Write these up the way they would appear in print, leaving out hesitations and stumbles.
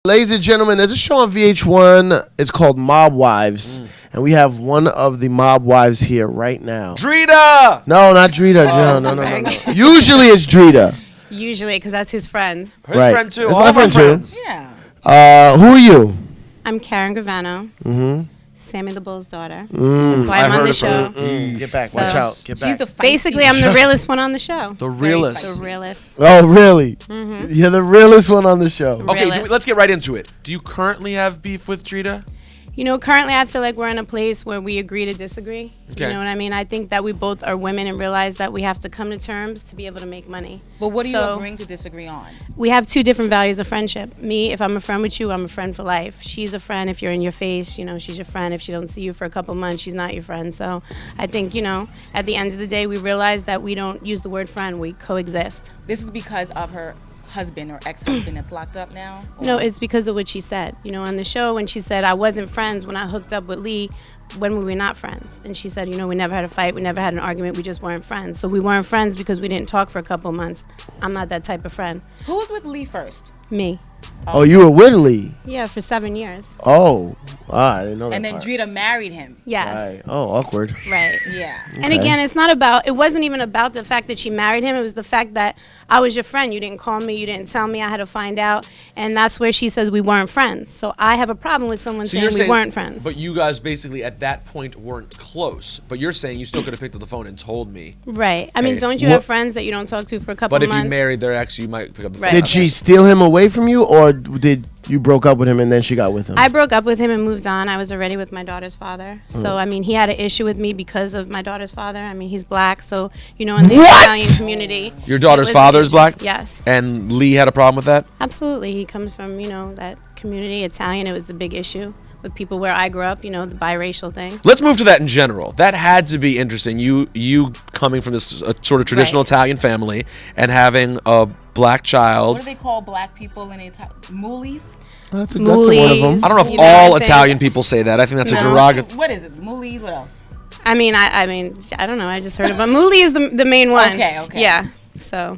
Ladies and gentlemen, there's a show on VH1. It's called Mob Wives. And we have one of the Mob Wives here right now. Drita! No, not Drita. No. Usually it's Drita. Usually, because that's his friend. His friend too. It's All my my friend too. friends. Yeah. Who are you? I'm Karen Gravano. Mm-hmm. Sammy the Bull's daughter. That's why I'm on the show. Get back. Watch out. Get back. Basically, I'm the realest one on the show. The realest. The realest. Oh, really? You're the realest one on the show. Okay, let's get right into it. Do you currently have beef with Drita? You know, currently I feel like we're in a place where we agree to disagree. Okay. You know what I mean? I think that we both are women and realize that we have to come to terms to be able to make money. But what are you agreeing to disagree on? We have two different values of friendship. Me, if I'm a friend with you, I'm a friend for life. She's a friend if you're in your face. You know, she's your friend. If she don't see you for a couple months, she's not your friend. So I think, you know, at the end of the day, we realize that we don't use the word friend. We coexist. This is because of her husband or ex-husband that's locked up now? Or? No, it's because of what she said. You know, on the show when she said I wasn't friends when I hooked up with Lee when we were not friends. And she said, you know, we never had a fight, we never had an argument, we just weren't friends. So we weren't friends because we didn't talk for a couple months. I'm not that type of friend. Who was with Lee first? Me. Oh, you were with Lee? Yeah, for 7 years. Oh, I didn't know that. And then part. Drita married him. Yes. Right. Oh, awkward. Right. Yeah. Okay. And again, it's not about, it wasn't even about the fact that she married him. It was the fact that I was your friend. You didn't call me. You didn't tell me. I had to find out. And that's where she says we weren't friends. So I have a problem with someone saying we weren't friends. But you guys basically at that point weren't close. But you're saying you still could have picked up the phone and told me. Right. I mean, don't you have friends that you don't talk to for a couple months? months? But if you married their ex, you might pick up the phone. Right. Did she steal him away from you, or did you broke up with him and then she got with him? I broke up with him and moved on. I was already with my daughter's father. So, I mean, he had an issue with me because of my daughter's father. I mean, he's black. So, you know, in the Italian community. Your daughter's father's black? Yes. And Lee had a problem with that? Absolutely. He comes from, you know, that community, Italian. It was a big issue with people where I grew up, you know, the biracial thing. Let's move to that in general. That had to be interesting. You coming from this sort of traditional Italian family and having a black child. What do they call black people in Moolies? That's one of them. I don't know if all Italian people say that. I think that's a derogatory. What is it? Moolies? What else? I mean, I don't know. I just heard about Mooli is the main one. Okay. Yeah. So.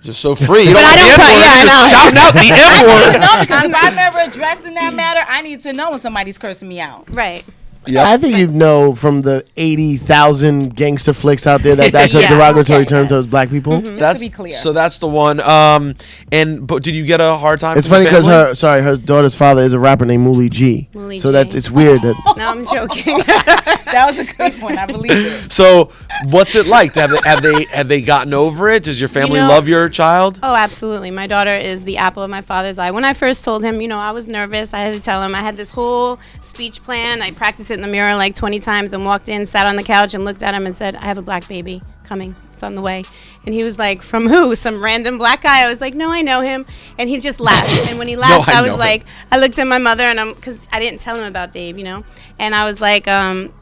Just so free. You but I don't just shouting out the N word. No, because if I'm ever addressed in that matter, I need to know when somebody's cursing me out. Right. Yeah, I think you know from the 80,000 gangster flicks out there that that's a derogatory term to black people. Mm-hmm. Just to be clear. So that's the one. But did you get a hard time? It's funny because her daughter's father is a rapper named Mooly G. Mooly so G. it's weird that. No, I'm joking. That was a good one. I believe it. So what's it like? Have they gotten over it? Does your family love your child? Oh, absolutely. My daughter is the apple of my father's eye. When I first told him, you know, I was nervous. I had to tell him I had this whole speech plan. I practiced it in the mirror like 20 times and walked in, sat on the couch and looked at him and said, I have a black baby coming. It's on the way. And he was like, from who? Some random black guy? I was like, no, I know him. And he just laughed. And when he laughed, I was like, I looked at my mother and because I didn't tell him about Dave, you know. And I was like,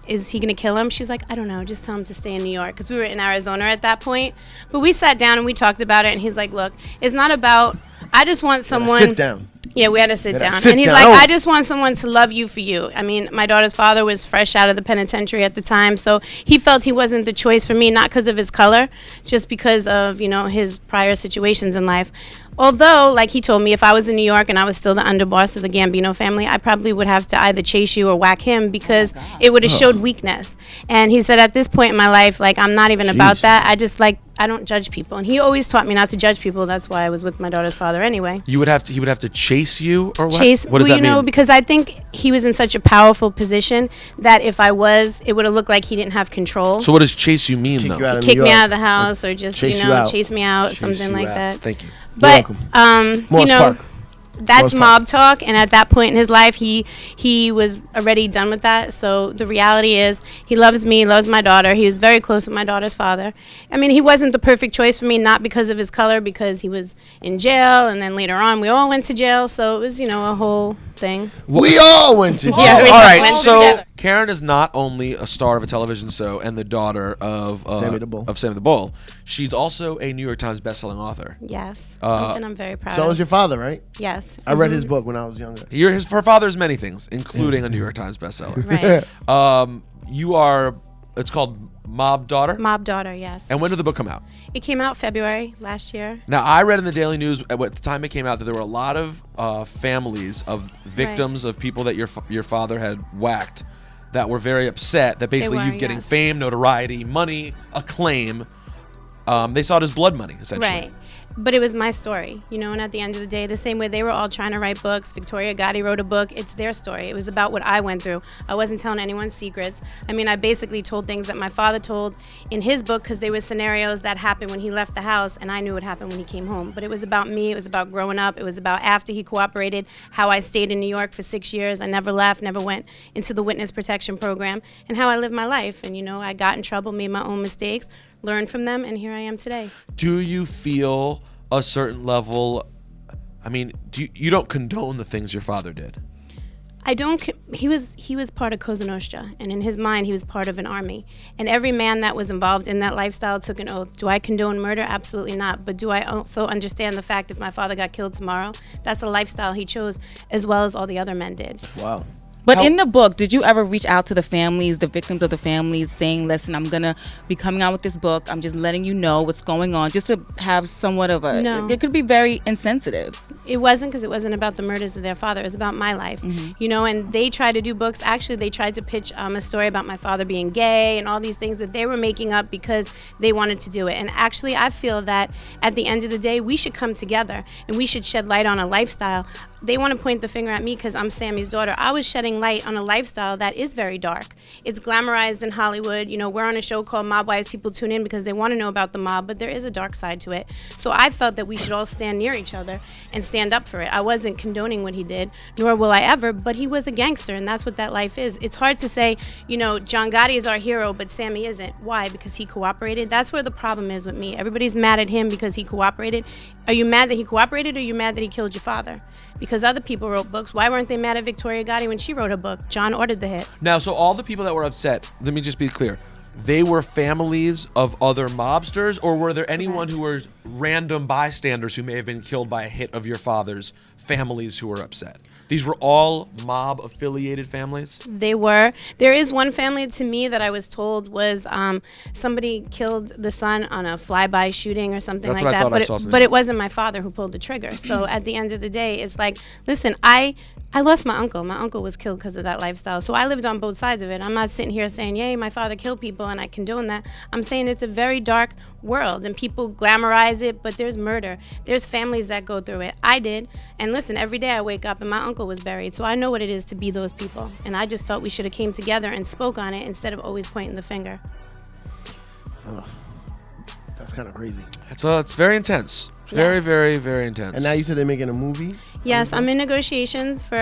is he going to kill him? She's like, I don't know. Just tell him to stay in New York. Because we were in Arizona at that point. But we sat down and we talked about it. And he's like, look, it's not about, I just want someone. Sit down. Yeah, we had to sit down. And he's like, I just want someone to love you for you. I mean, my daughter's father was fresh out of the penitentiary at the time, so he felt he wasn't the choice for me, not because of his color, just because of, you know, his prior situations in life. Although, like he told me, if I was in New York and I was still the underboss of the Gambino family, I probably would have to either chase you or whack him because it would have showed weakness. And he said, at this point in my life, like, I'm not even about that. I don't judge people. And he always taught me not to judge people. That's why I was with my daughter's father anyway. He would have to chase you or what? What does that mean? Because I think he was in such a powerful position that if I was, it would have looked like he didn't have control. So what does chase you mean, though? Kick me out of the house or just, chase me out, something like that. Thank you. But, you know, that's mob talk, and at that point in his life, he was already done with that. So the reality is, he loves me, loves my daughter. He was very close with my daughter's father. I mean, he wasn't the perfect choice for me, not because of his color, because he was in jail, and then later on, we all went to jail. So it was, you know, a whole thing. We all went to jail. Yeah, all right. So Karen is not only a star of a television show and the daughter of Sammy the Bull. She's also a New York Times bestselling author. Yes, something I'm very proud of. So is your father, right? Yes. I read his book when I was younger. Her father is many things, including a New York Times bestseller. Right. You are It's called Mob Daughter? Mob Daughter, yes. And when did the book come out? It came out February last year. Now, I read in the Daily News at the time it came out that there were a lot of families of victims of people that your father had whacked that were very upset that basically you're getting fame, notoriety, money, acclaim. They saw it as blood money, essentially. Right. But it was my story, you know, and at the end of the day, the same way they were all trying to write books. Victoria Gotti wrote a book. It's their story. It was about what I went through. I wasn't telling anyone's secrets. I mean, I basically told things that my father told in his book because they were scenarios that happened when he left the house, and I knew what happened when he came home. But it was about me. It was about growing up. It was about after he cooperated, how I stayed in New York for 6 years. I never left, never went into the witness protection program, and how I lived my life. And, you know, I got in trouble, made my own mistakes, learned from them, and here I am today. Do you feel a certain level, I mean, you don't condone the things your father did? I don't. He was part of Cosa Nostra, and in his mind, he was part of an army. And every man that was involved in that lifestyle took an oath. Do I condone murder? Absolutely not. But do I also understand the fact if my father got killed tomorrow, that's a lifestyle he chose, as well as all the other men did. Wow. But in the book, did you ever reach out to the families, the victims of the families, saying, listen, I'm going to be coming out with this book. I'm just letting you know what's going on, just to have somewhat of a... No. It could be very insensitive. It wasn't, because it wasn't about the murders of their father. It was about my life, you know, and they tried to do books. Actually, they tried to pitch a story about my father being gay and all these things that they were making up because they wanted to do it. And actually, I feel that at the end of the day, we should come together and we should shed light on a lifestyle. They want to point the finger at me because I'm Sammy's daughter. I was shedding light on a lifestyle that is very dark. It's glamorized in Hollywood. You know, we're on a show called Mob Wives. People tune in because they want to know about the mob, but there is a dark side to it. So I felt that we should all stand near each other and stand up for it. I wasn't condoning what he did, nor will I ever, but he was a gangster, and that's what that life is. It's hard to say, you know, John Gotti is our hero, but Sammy isn't. Why? Because he cooperated? That's where the problem is with me. Everybody's mad at him because he cooperated. Are you mad that he cooperated, or are you mad that he killed your father? Because other people wrote books. Why weren't they mad at Victoria Gotti when she wrote a book? John ordered the hit. Now, so all the people that were upset, let me just be clear, they were families of other mobsters, or were there anyone who were random bystanders who may have been killed by a hit of your father's families who were upset? These were all mob-affiliated families? They were. There is one family to me that I was told was somebody killed the son on a flyby shooting or something That's like what I that. thought I saw something. But it wasn't my father who pulled the trigger. So at the end of the day, it's like, listen, I lost my uncle. My uncle was killed because of that lifestyle. So I lived on both sides of it. I'm not sitting here saying, yay, my father killed people and I condone that. I'm saying it's a very dark world and people glamorize it, but there's murder. There's families that go through it. I did. And listen, every day I wake up and my uncle was buried. So I know what it is to be those people. And I just felt we should have came together and spoke on it instead of always pointing the finger. Oh, that's kind of crazy. It's very intense. Very, very, very intense. And now you said they're making a movie? Yes, I'm in negotiations for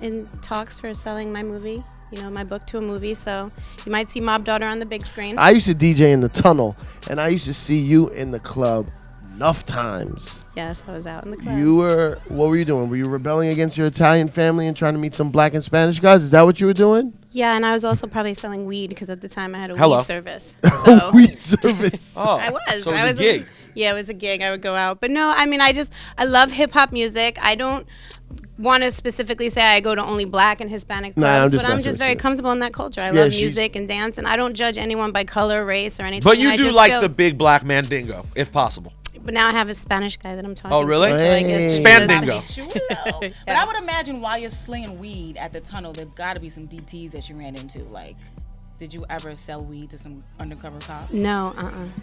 in talks for selling my movie, you know, my book to a movie. So you might see Mob Daughter on the big screen. I used to DJ in the tunnel, and I used to see you in the club enough times. Yes, I was out in the club. What were you doing? Were you rebelling against your Italian family and trying to meet some black and Spanish guys? Is that what you were doing? Yeah, and I was also probably selling weed because at the time I had a Hello. weed service. So Weed service. Oh, I was. So it I was a gig. Yeah, it was a gig. I would go out. But no, I mean, I love hip hop music. I don't want to specifically say I go to only black and Hispanic clubs, I'm just but I'm messing just with very you. comfortable in that culture. I Yeah, love she's- music and dance, and I don't judge anyone by color, race, or anything. But you I do just like feel- the big black mandingo, if possible. But now I have a Spanish guy that I'm talking Oh, really? to. So I guess Hey. Spandingo. Chulo. But I would imagine while you're slinging weed at the tunnel, there's got to be some DTs that you ran into. Like, did you ever sell weed to some undercover cop? No,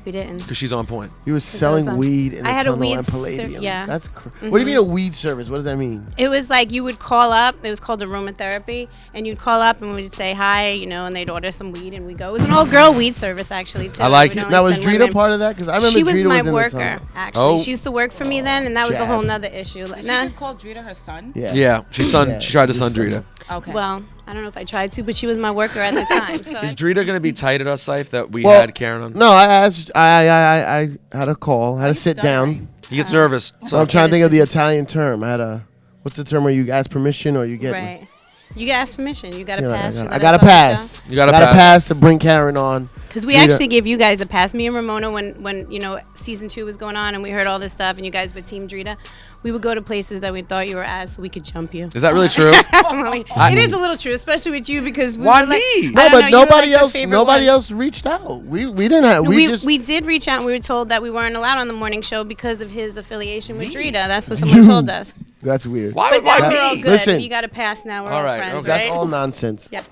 we didn't. Because she's on point. You were selling was, weed in the I had a tunnel weed and Palladium. yeah. That's what do you mean a weed service? What does that mean? It was like you would call up. It was called aromatherapy, and you'd call up and we'd say hi, you know, and they'd order some weed, and we'd go. It was an all-girl weed service actually too. I like We'd it. only Now, was send Drita women. part of that? Because I remember She was Drita my was in worker, the tunnel. actually. Oh. She used to work for me then, and that was a Jab. whole nother issue. Like, Did she just call Drita her son? Yeah, she tried to son Drita. Okay. Well, I don't know if I tried to, but she was my worker at the time. So Is Drita going to be tight at us, Saif, that we Well, had Karen on? No, I asked. I had a call. Had to sit down. He gets nervous. So I'm trying to think of the Italian term. I had a. What's the term where you ask permission or you get? right. You got ask permission. You got to You know, pass. I got to pass. You gotta Gotta pass. pass to bring Karen on. Because we Drita- actually gave you guys a pass. Me and Ramona, when you know season 2 was going on and we heard all this stuff, and you guys were Team Drita, we would go to places that we thought you were at so we could jump you. Is that really true? It is a little true, especially with you because we Why were like, me? No, I don't but know, you were nobody like the else. favorite Nobody one. else reached out. We didn't have. We did reach out and we were told that we weren't allowed on the morning show because of his affiliation with Drita. That's what someone told us. That's weird. Why But would now we're all me? good. Listen. You got to pass now. We're All all right, friends, okay. That's right? all nonsense. Yep.